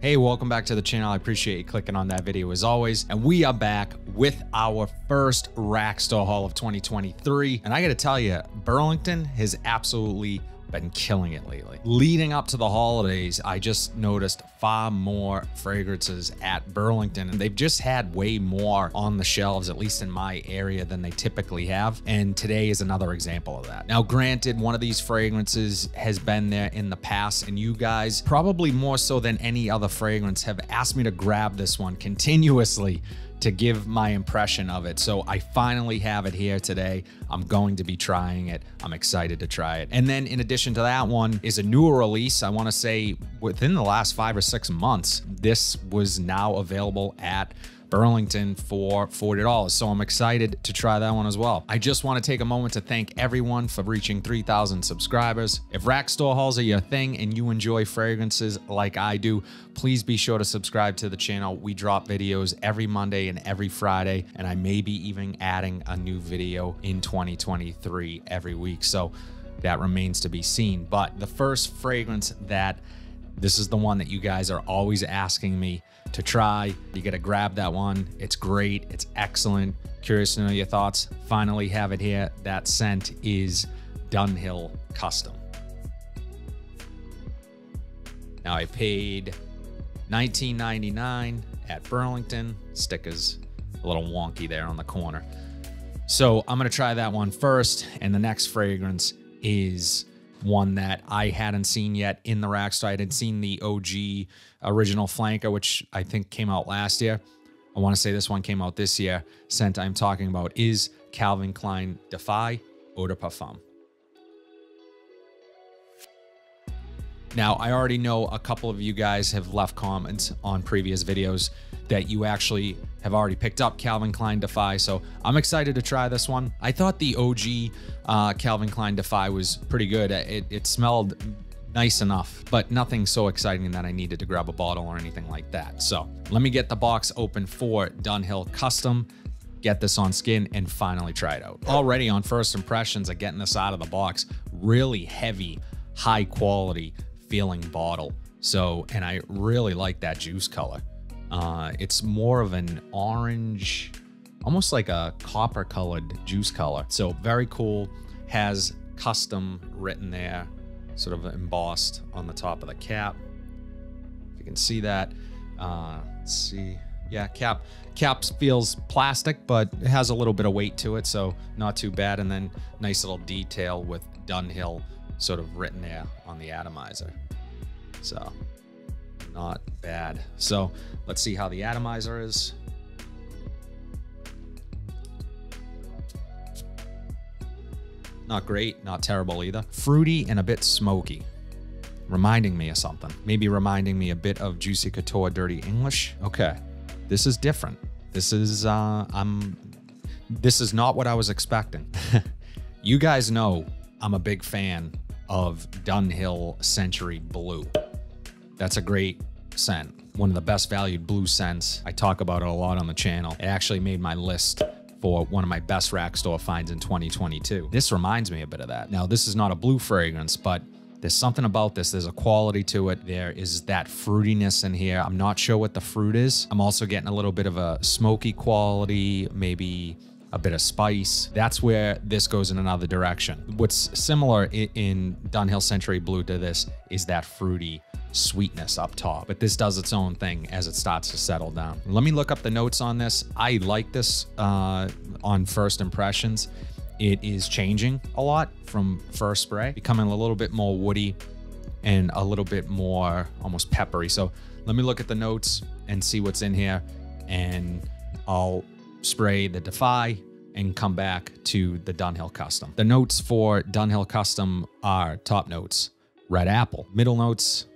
Hey, welcome back to the channel. I appreciate you clicking on that video as always. And we are back with our first rack store haul of 2023. And I gotta tell you, Burlington has absolutely been killing it lately. Leading up to the holidays, I just noticed far more fragrances at Burlington, and they've just had way more on the shelves, at least in my area, than they typically have. And today is another example of that. Now, granted, one of these fragrances has been there in the past, and you guys, probably more so than any other fragrance, have asked me to grab this one continuously to give my impression of it. So I finally have it here today. I'm going to be trying it. I'm excited to try it. And then in addition to that one is a newer release. I want to say within the last 5 or 6 months, this was now available at Burlington for $40. So I'm excited to try that one as well. I just want to take a moment to thank everyone for reaching 3,000 subscribers. If rack store hauls are your thing and you enjoy fragrances like I do, please be sure to subscribe to the channel. We drop videos every Monday and every Friday, and I may be even adding a new video in 2023 every week. So that remains to be seen. But the first fragrance this is the one that you guys are always asking me to try. You got to grab that one. It's great. It's excellent. Curious to know your thoughts. Finally have it here. That scent is Dunhill Custom. Now I paid $19.99 at Burlington. Stickers a little wonky there on the corner. So I'm going to try that one first. And the next fragrance is one that I hadn't seen yet in the rack store. I had seen the OG original flanker, which I think came out last year. I want to say this one came out this year. Scent I'm talking about is Calvin Klein Defy Eau de Parfum. Now, I already know a couple of you guys have left comments on previous videos that you actually have already picked up Calvin Klein Defy, so I'm excited to try this one. I thought the OG Calvin Klein Defy was pretty good. It smelled nice enough, but nothing so exciting that I needed to grab a bottle or anything like that. So let me get the box open for Dunhill Custom, get this on skin, and finally try it out. Already on first impressions of getting this out of the box, really heavy, high quality feeling bottle. So, and I really like that juice color. It's more of an orange, almost like a copper colored juice color. So very cool. Has custom written there, sort of embossed on the top of the cap. If you can see that. Let's see. Yeah, cap feels plastic, but it has a little bit of weight to it, so not too bad. And then nice little detail with Dunhill sort of written there on the atomizer. So not bad. So let's see how the atomizer is. Not great, not terrible either. Fruity and a bit smoky. Reminding me of something. Maybe reminding me a bit of Juicy Couture Dirty English. Okay, this is different. This is this is not what I was expecting. You guys know I'm a big fan of Dunhill Century Blue. That's a great scent. One of the best valued blue scents. I talk about it a lot on the channel. It actually made my list for one of my best rack store finds in 2022. This reminds me a bit of that. Now, this is not a blue fragrance, but there's something about this. There's a quality to it. There is that fruitiness in here. I'm not sure what the fruit is. I'm also getting a little bit of a smoky quality, maybe a bit of spice. That's where this goes in another direction. What's similar in Dunhill Century Blue to this is that fruity sweetness up top, but this does its own thing as it starts to settle down. Let me look up the notes on this. I like this on first impressions. It is changing a lot from first spray, becoming a little bit more woody and a little bit more almost peppery. So let me look at the notes and see what's in here, and I'll spray the Defy and come back to the Dunhill Custom. The notes for Dunhill Custom are top notes, red apple, middle notes,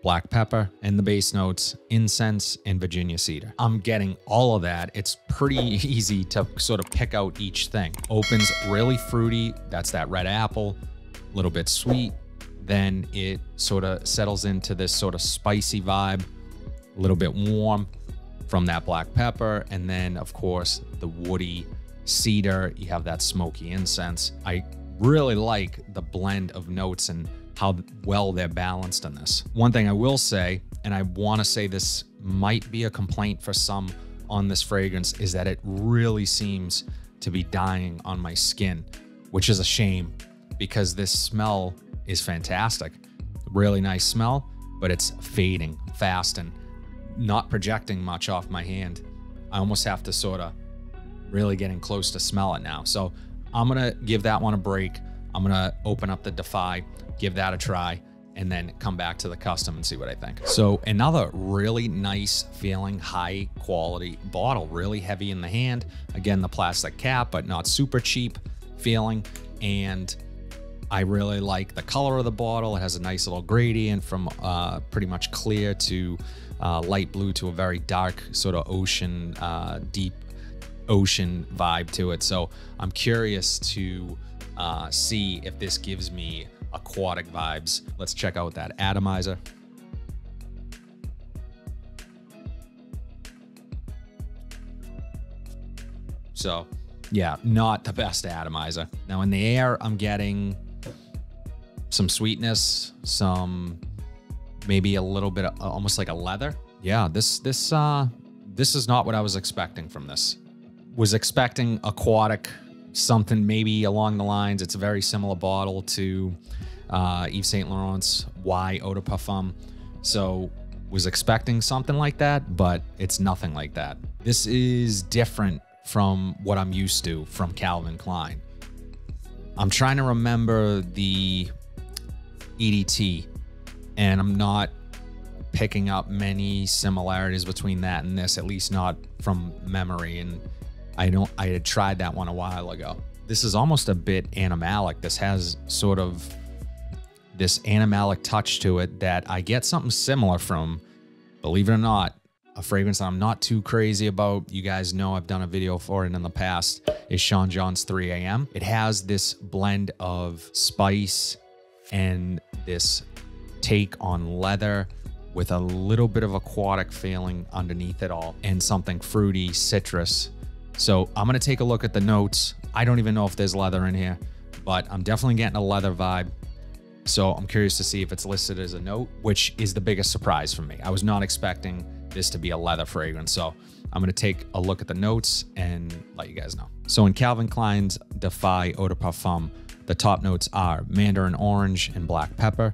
black pepper, and the base notes, incense and Virginia cedar. I'm getting all of that. It's pretty easy to sort of pick out each thing. Opens really fruity. That's that red apple, a little bit sweet. Then it sort of settles into this sort of spicy vibe, a little bit warm from that black pepper. And then of course the woody cedar, you have that smoky incense. I really like the blend of notes and how well they're balanced in this. One thing I will say, and I want to say this might be a complaint for some on this fragrance, is that it really seems to be dying on my skin, which is a shame because this smell is fantastic. Really nice smell, but it's fading fast and not projecting much off my hand. I almost have to sort of really getting close to smell it now. So I'm going to give that one a break. I'm going to open up the Defy, give that a try, and then come back to the custom and see what I think. So another really nice feeling, high quality bottle, really heavy in the hand. Again, the plastic cap, but not super cheap feeling. And I really like the color of the bottle. It has a nice little gradient from pretty much clear to light blue to a very dark sort of ocean, deep ocean vibe to it. So I'm curious to see if this gives me aquatic vibes. Let's check out that atomizer. So yeah, not the best atomizer. Now in the air, I'm getting some sweetness, some maybe a little bit of almost like a leather. Yeah, this is not what I was expecting from this. Was expecting aquatic, something maybe along the lines. It's a very similar bottle to Yves Saint Laurent's Y Eau de Parfum. So was expecting something like that, but it's nothing like that. This is different from what I'm used to from Calvin Klein. I'm trying to remember the EDT, and I'm not picking up many similarities between that and this, at least not from memory. And I had tried that one a while ago. This is almost a bit animalic. This has sort of this animalic touch to it that I get something similar from, believe it or not, a fragrance that I'm not too crazy about. You guys know I've done a video for it in the past, is Sean John's 3 AM. It has this blend of spice and this take on leather with a little bit of aquatic feeling underneath it all and something fruity, citrus. So I'm going to take a look at the notes. I don't even know if there's leather in here, but I'm definitely getting a leather vibe. So I'm curious to see if it's listed as a note, which is the biggest surprise for me. I was not expecting this to be a leather fragrance. So I'm going to take a look at the notes and let you guys know. So in Calvin Klein's Defy Eau de Parfum, the top notes are mandarin orange and black pepper.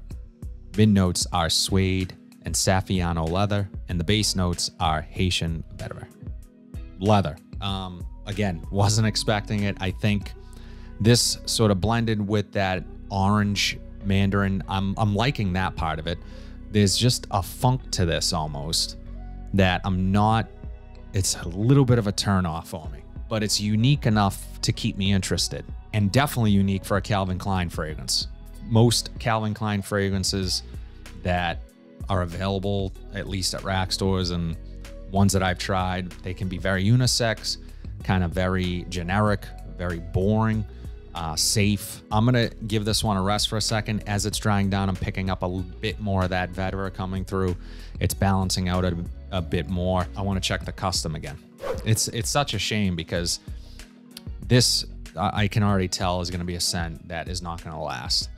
Mid notes are suede and Saffiano leather. And the base notes are Haitian vetiver. Leather. Again, wasn't expecting it. I think this sort of blended with that orange mandarin. I'm liking that part of it. There's just a funk to this almost that I'm not, it's a little bit of a turn off for me, but it's unique enough to keep me interested, and definitely unique for a Calvin Klein fragrance. Most Calvin Klein fragrances that are available, at least at rack stores and ones that I've tried, they can be very unisex, kind of very generic, very boring, safe. I'm gonna give this one a rest for a second. As it's drying down, I'm picking up a bit more of that vetiver coming through. It's balancing out a bit more. I want to check the custom again. It's such a shame because this, I can already tell, is going to be a scent that is not going to last,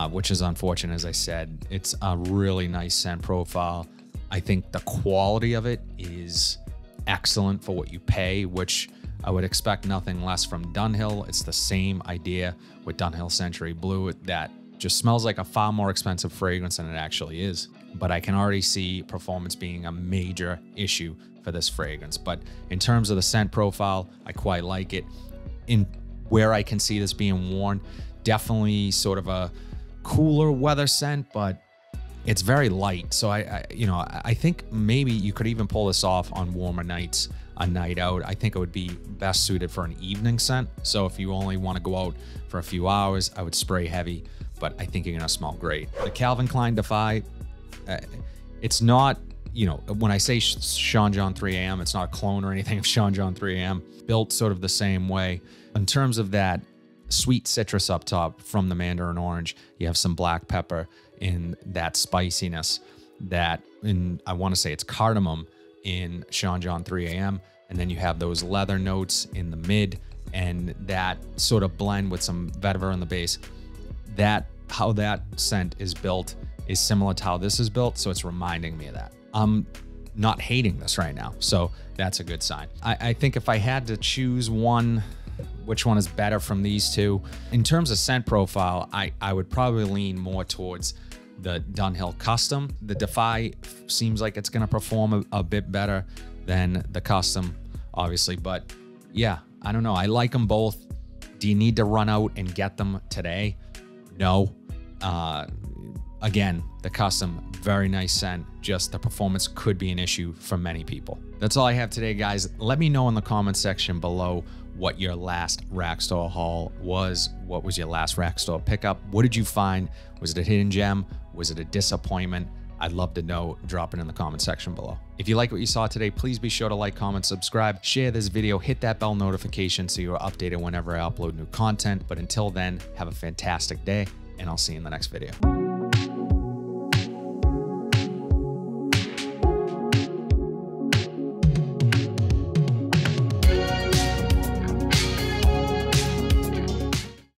which is unfortunate. As I said, it's a really nice scent profile. I think the quality of it is excellent for what you pay, which I would expect nothing less from Dunhill. It's the same idea with Dunhill Century Blue that just smells like a far more expensive fragrance than it actually is. But I can already see performance being a major issue for this fragrance. But in terms of the scent profile, I quite like it. In where I can see this being worn, definitely sort of a cooler weather scent, but it's very light. So I think maybe you could even pull this off on warmer nights, a night out. I think it would be best suited for an evening scent. So if you only want to go out for a few hours, I would spray heavy, but I think you're gonna smell great. The Calvin Klein Defy, it's not, when I say Sean John 3 AM, it's not a clone or anything of Sean John 3 AM. Built sort of the same way. In terms of that sweet citrus up top from the mandarin orange, you have some black pepper in that spiciness that, I want to say it's cardamom in Sean John 3 AM. And then you have those leather notes in the mid, and that sort of blend with some vetiver in the base. How that scent is built is similar to how this is built, so it's reminding me of that. I'm not hating this right now, so that's a good sign. I think if I had to choose one, which one is better from these two? In terms of scent profile, I would probably lean more towards the Dunhill Custom. The Defy seems like it's gonna perform a bit better than the Custom, obviously, but yeah, I don't know. I like them both. Do you need to run out and get them today? No. Again, the Custom, very nice scent. Just the performance could be an issue for many people. That's all I have today, guys. Let me know in the comment section below what your last rack store haul was. What was your last rack store pickup? What did you find? Was it a hidden gem? Was it a disappointment? I'd love to know. Drop it in the comment section below. If you like what you saw today, please be sure to like, comment, subscribe, share this video, hit that bell notification so you're updated whenever I upload new content. But until then, have a fantastic day, and I'll see you in the next video.